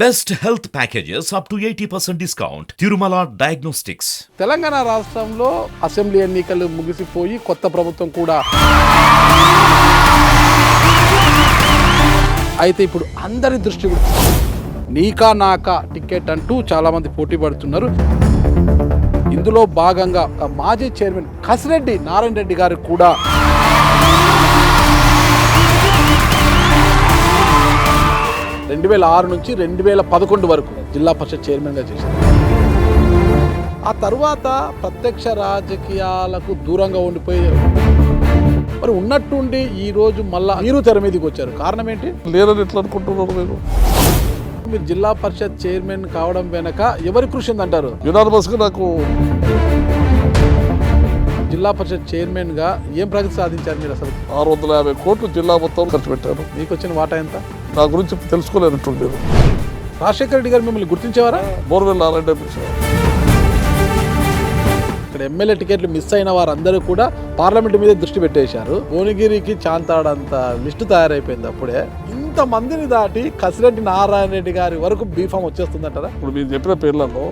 Best health packages up to 80% discount. Tirumala Diagnostics. Telangana రాష్ట్రంలో assembly ఎన్నికలు ముగిసిపోయి కొత్త ప్రభుత్వం కూడా అయితే ఇప్పుడు అందరి దృష్టి నీకా నాకా టికెట్ అంటూ చాలా మంది పోటీ పడుతున్నారు. ఇందులో భాగంగా మాజీ చైర్మన్ కసిరెడ్డి నారాయణ రెడ్డి గారు కూడా నుంచి 2011 వరకు జిల్లా పరిషత్ చైర్మన్గా చేశారు. ఆ తర్వాత ప్రత్యక్ష రాజకీయాలకు దూరంగా ఉండిపోయారు. మరి ఉన్నట్టుండి ఈ రోజు మళ్ళా మీరు తెర మీదకి వచ్చారు. కారణం ఏంటి? లేదని ఎట్లా అనుకుంటున్నారు? మీరు జిల్లా పరిషత్ చైర్మన్ కావడం వెనక ఎవరి కృషి ఉందంటారు? యునానిమస్గా నాకు జిల్లా పరిషత్ చైర్మన్ గా ఏం ప్రగతి సాధించారు మీరు? అసలు 650 కోట్లు జిల్లా మొత్తం ఖర్చు పెట్టారు. మీకు వచ్చిన వాటా ఎంత? నా గురించి తెలుసుకోలేనట్టు. రాజశేఖర రెడ్డి గారు మిమ్మల్ని గుర్తించేవారా? బోర్వెల్ నారాయణ ఇక్కడ ఎమ్మెల్యే టికెట్లు మిస్ అయిన వారందరూ కూడా పార్లమెంట్ మీద దృష్టి పెట్టేశారు. భువనగిరికి చాంతాడంత లిస్టు తయారైపోయింది. అప్పుడే ఇంతమందిని దాటి కసిరెడ్డి నారాయణ రెడ్డి గారి వరకు బీఫామ్ వచ్చేస్తుందంటారా? ఇప్పుడు మీరు చెప్పిన పేర్లలో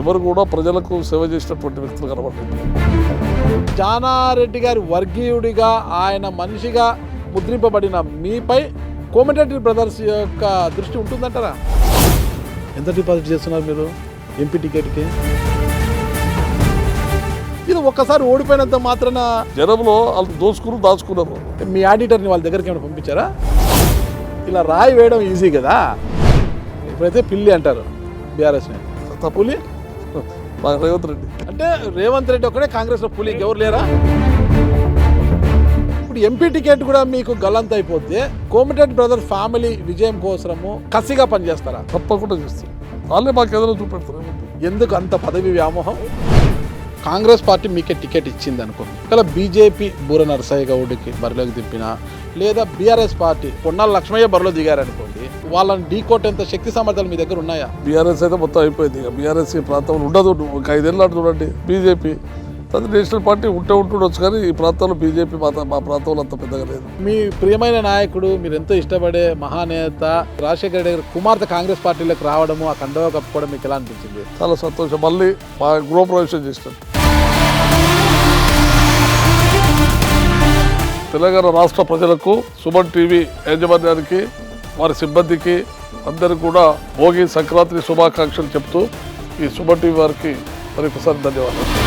ఎవరు కూడా ప్రజలకు సేవ చేసినటువంటి వ్యక్తులు కనబడుతుంది. జానారెడ్డి గారి వర్గీయుడిగా ఆయన మనిషిగా ముద్రింపబడిన మీపై కోమటిరెడ్డి బ్రదర్స్ యొక్క దృష్టి ఉంటుందంటారా? ఎంత డిపాజిట్ చేస్తున్నారు మీరు ఎంపీ టికెట్కి? ఇది ఒక్కసారి ఓడిపోయినంత మాత్రాన జనంలో వాళ్ళు దాచుకున్నారు. మీ ఆడిటర్ని వాళ్ళ దగ్గరికి ఏమైనా పంపించారా? ఇలా రాయి వేయడం ఈజీ కదా. ఇప్పుడైతే పిల్లి అంటారు బీఆర్ఎస్ని. పులి రేవంత్ రెడ్డి అంటే రేవంత్ రెడ్డి ఒక్కడే కాంగ్రెస్లో పులి, ఎవరు లేరా? ఇప్పుడు ఎంపీ టికెట్ కూడా మీకు గల్లంత అయిపోతే కోమటిరెడ్డి బ్రదర్స్ ఫ్యామిలీ విజయం కోసము కసిగా పనిచేస్తారా? తప్పకుండా చేస్తారు. వాళ్ళే మాకు ఏదైనా చూపెడతారు. ఎందుకు అంత పదవి వ్యామోహం? కాంగ్రెస్ పార్టీ మీకే టికెట్ ఇచ్చింది అనుకోండి, ఇలా బీజేపీ బూర నరసయ్య గౌడ్కి బరిలోకి దింపినా, లేదా బీఆర్ఎస్ పార్టీ పొన్నాల లక్ష్మయ్య బరిలో దిగారనుకోండి, వాళ్ళని ఢీకొట్టేంత శక్తి సామర్థ్యాలు మీ దగ్గర ఉన్నాయా? బీఆర్ఎస్ అయితే మొత్తం అయిపోయింది. ఇక బీఆర్ఎస్ ఈ ప్రాంతంలో ఉండదు. ఒక 5 ఏళ్ళ చూడండి. బీజేపీ అది నేషనల్ పార్టీ ఉంటుండొచ్చు, కానీ ఈ ప్రాంతంలో బీజేపీ మా ప్రాంతంలో అంత పెద్దగా లేదు. మీ ప్రియమైన నాయకుడు, మీరు ఎంతో ఇష్టపడే మహానేత రాజశేఖర రెడ్డి గారి కుమార్తె కాంగ్రెస్ పార్టీలోకి రావడము, ఆ కండవ కప్పుకోవడం మీకు ఎలా అనిపించింది? చాలా సంతోషం. మళ్ళీ మా గృహప్రవేశం చేసినట్టు. తెలంగాణ రాష్ట్ర ప్రజలకు, సుమన్ టీవీ యాజమాన్యానికి, వారి సిబ్బందికి అందరికీ కూడా భోగి సంక్రాంతి శుభాకాంక్షలు చెప్తూ ఈ సుమన్ టీవీ వారికి మరొకసారి ధన్యవాదాలు.